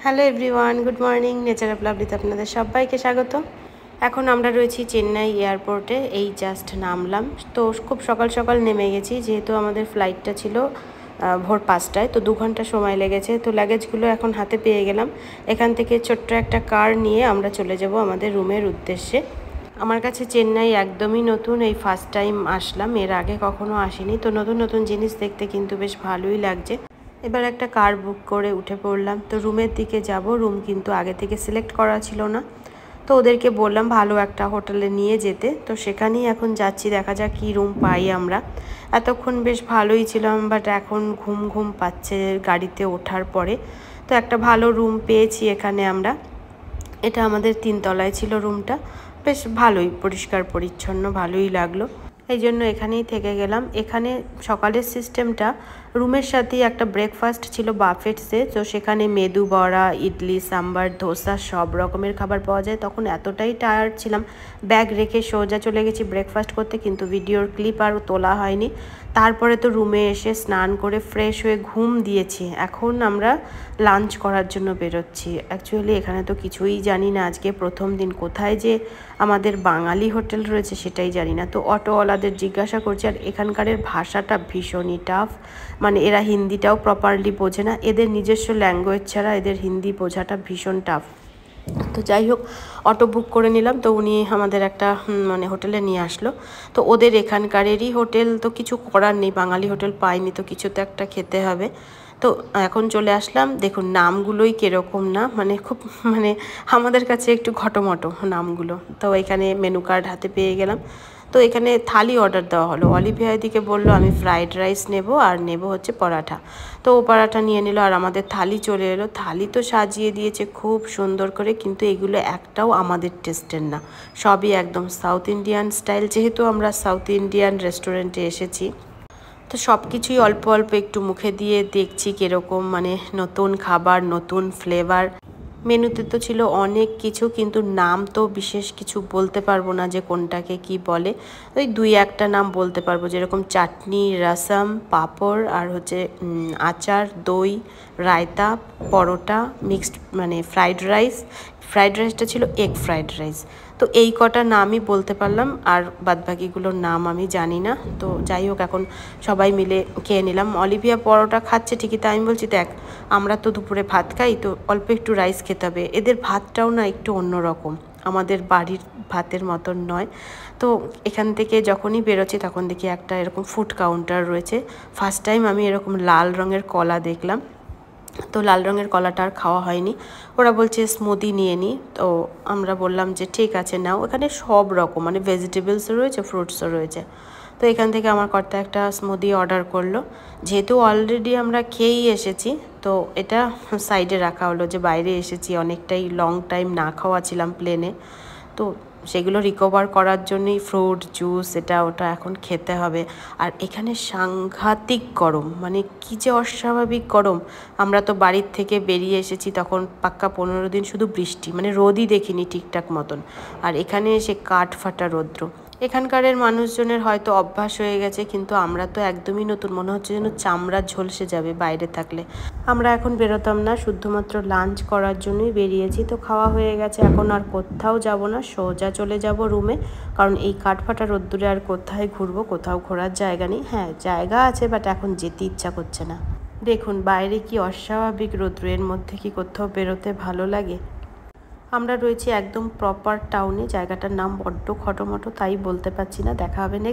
Hello everyone, good morning. Nature of লাভলিতে আপনাদের সবাইকে স্বাগত। এখন আমরা রয়েছি চেন্নাই এয়ারপোর্টে, এই জাস্ট নামলাম। তো খুব সকাল সকাল নেমে গেছি, যেহেতু আমাদের ফ্লাইটটা ছিল ভোর 5টায়, তো 2 ঘন্টা সময় লেগেছে। তো লাগেজগুলো এখন হাতে পেয়ে গেলাম। এখান থেকে ছোট্ট একটা কার নিয়ে আমরা চলে যাব আমাদের রুমের উদ্দেশ্যে। আমার কাছে চেন্নাই একদমই নতুন, এই ফার্স্ট টাইম আসলাম, এর আগে কখনো আসিনি। তো নতুন নতুন জিনিস দেখতে কিন্তু বেশ ভালোই লাগছে। এবার একটা কার বুক করে উঠে পড়লাম। তো রুমের দিকে যাব। রুম কিন্তু আগে থেকে সিলেক্ট করা ছিল না, তো ওদেরকে বললাম ভালো একটা হোটেলে নিয়ে যেতে। তো সেখানেই এখন যাচ্ছি, দেখা যাক কী রুম পাই আমরা। এতক্ষণ বেশ ভালোই ছিলাম, বাট এখন ঘুম ঘুম পাচ্ছে গাড়িতে ওঠার পরে। তো একটা ভালো রুম পেয়েছি এখানে আমরা। এটা আমাদের 3 তলায় ছিল রুমটা, বেশ ভালোই পরিষ্কার পরিচ্ছন্ন, ভালোই লাগলো। এই জন্য এখানেই থেকে গেলাম। এখানে সকালের সিস্টেমটা রুমের সাথেই একটা ব্রেকফাস্ট ছিল বাফেটসে। তো সেখানে মেদু বড়া, ইডলি, সাম্বার, ধোসা সব রকমের খাবার পাওয়া যায়। তখন এতটাই টায়ার্ড ছিলাম, ব্যাগ রেখে সোজা চলে গেছি ব্রেকফাস্ট করতে, কিন্তু ভিডিওর ক্লিপ আর তোলা হয়নি। তারপরে তো রুমে এসে স্নান করে ফ্রেশ হয়ে ঘুম দিয়েছি। এখন আমরা লাঞ্চ করার জন্য বেরোচ্ছি। অ্যাকচুয়ালি এখানে তো কিছুই জানি না, আজকে প্রথম দিন। কোথায় যে আমাদের বাঙালি হোটেল রয়েছে সেটাই জানি না। তো অটোওয়ালাদের জিজ্ঞাসা করছি, আর এখানকারের ভাষাটা ভীষণই টাফ, মানে এরা হিন্দিটাও প্রপারলি বোঝে না। এদের নিজস্ব ল্যাঙ্গুয়েজ ছাড়া এদের হিন্দি বোঝাটা ভীষণ টাফ। তো যাই হোক, অটো বুক করে নিলাম। তো উনি আমাদের একটা মানে হোটেলে নিয়ে আসলো। তো ওদের এখানকারেরই হোটেল, তো কিছু করার নেই, বাঙালি হোটেল পাইনি তো কিছু তো একটা খেতে হবে। তো এখন চলে আসলাম। দেখুন নামগুলোই কীরকম না, মানে খুব মানে আমাদের কাছে একটু ঘটমটো নামগুলো। তো এখানে মেনু কার্ড হাতে পেয়ে গেলাম। তো এখানে থালি অর্ডার দেওয়া হলো। অলিভিয়া দিকে বললো আমি ফ্রাইড রাইস নেব আর নেব হচ্ছে পরাঠা। তো ও পরাঠা নিয়ে নিল, আর আমাদের থালি চলে এলো। থালি তো সাজিয়ে দিয়েছে খুব সুন্দর করে, কিন্তু এগুলো একটাও আমাদের টেস্টের না, সবই একদম সাউথ ইন্ডিয়ান স্টাইল। যেহেতু আমরা সাউথ ইন্ডিয়ান রেস্টুরেন্টে এসেছি, তো সব কিছুই অল্প অল্প একটু মুখে দিয়ে দেখছি কীরকম, মানে নতুন খাবার, নতুন ফ্লেভার। মেনুতে তো ছিল অনেক কিছু, কিন্তু নাম তো বিশেষ কিছু বলতে পারবো না যে কোনটাকে কি বলে। ওই 2-1টা নাম বলতে পারবো, যেরকম চাটনি, রসম, পাঁপড়, আর হচ্ছে আচার, দই, রায়তা, পরোটা, মিক্সড মানে ফ্রাইড রাইস। ফ্রাইড রাইসটা ছিল এগ ফ্রাইড রাইস। তো এই কটা নামই বলতে পারলাম, আর বাদবাকিগুলোর নাম আমি জানি না। তো যাই হোক, এখন সবাই মিলে খেয়ে নিলাম। অলিভিয়া পরোটা খাচ্ছে ঠিকই, তাই আমি বলছি দেখ আমরা তো দুপুরে ভাত খাই, তো অল্প একটু রাইস খেতে হবে। এদের ভাতটাও না একটু অন্যরকম, আমাদের বাড়ির ভাতের মতন নয়। তো এখান থেকে যখনই বেরোচ্ছি তখন দেখি একটা এরকম ফুড কাউন্টার রয়েছে। ফার্স্ট টাইম আমি এরকম লাল রঙের কলা দেখলাম। তো লাল রঙের কলাটা আর খাওয়া হয়নি। ওরা বলছে স্মুদি নিয়ে নিই, তো আমরা বললাম যে ঠিক আছে নাও। এখানে সব রকম মানে ভেজিটেবলসও রয়েছে, ফ্রুটসও রয়েছে। তো এখান থেকে আমার কর্তা একটা স্মুদি অর্ডার করলো। যেহেতু অলরেডি আমরা খেয়েই এসেছি, তো এটা সাইডে রাখা হলো যে বাইরে এসেছি, অনেকটাই লং টাইম না খাওয়া ছিলাম প্লেনে। তো সেগুলো রিকভার করার জন্যই ফ্রুট জুস এটা ওটা এখন খেতে হবে। আর এখানে সাংঘাতিক গরম, মানে কী যে অস্বাভাবিক গরম। আমরা তো বাড়ির থেকে বেরিয়ে এসেছি তখন পাক্কা 15 দিন শুধু বৃষ্টি, মানে রোদই দেখিনি ঠিকঠাক মতন। আর এখানে এসে কাঠ ফাটা রৌদ্র। এখানকারের মানুষজনের হয়তো অভ্যাস হয়ে গেছে, কিন্তু আমরা তো একদমই নতুন, মনে হচ্ছে যেন চামড়া ঝলসে যাবে বাইরে থাকলে। আমরা এখন বেরোতাম না, শুধুমাত্র লাঞ্চ করার জন্যই বেরিয়েছি। তো খাওয়া হয়ে গেছে, এখন আর কোথাও যাব না, সোজা চলে যাব রুমে। কারণ এই কাঠফাটা রোদ্দুরে আর কোথায় ঘুরবো, কোথাও ঘোরার জায়গা নেই। হ্যাঁ জায়গা আছে, বাট এখন যেতে ইচ্ছা করছে না। দেখুন বাইরে কি অস্বাভাবিক রৌদ্র, এর মধ্যে কি কোথাও বেরোতে ভালো লাগে? আমরা রয়েছি একদম প্রপার টাউনে, জায়গাটার নাম বড্ড খটোমটো তাই বলতে পারছি না। দেখা হবে নেক্সট।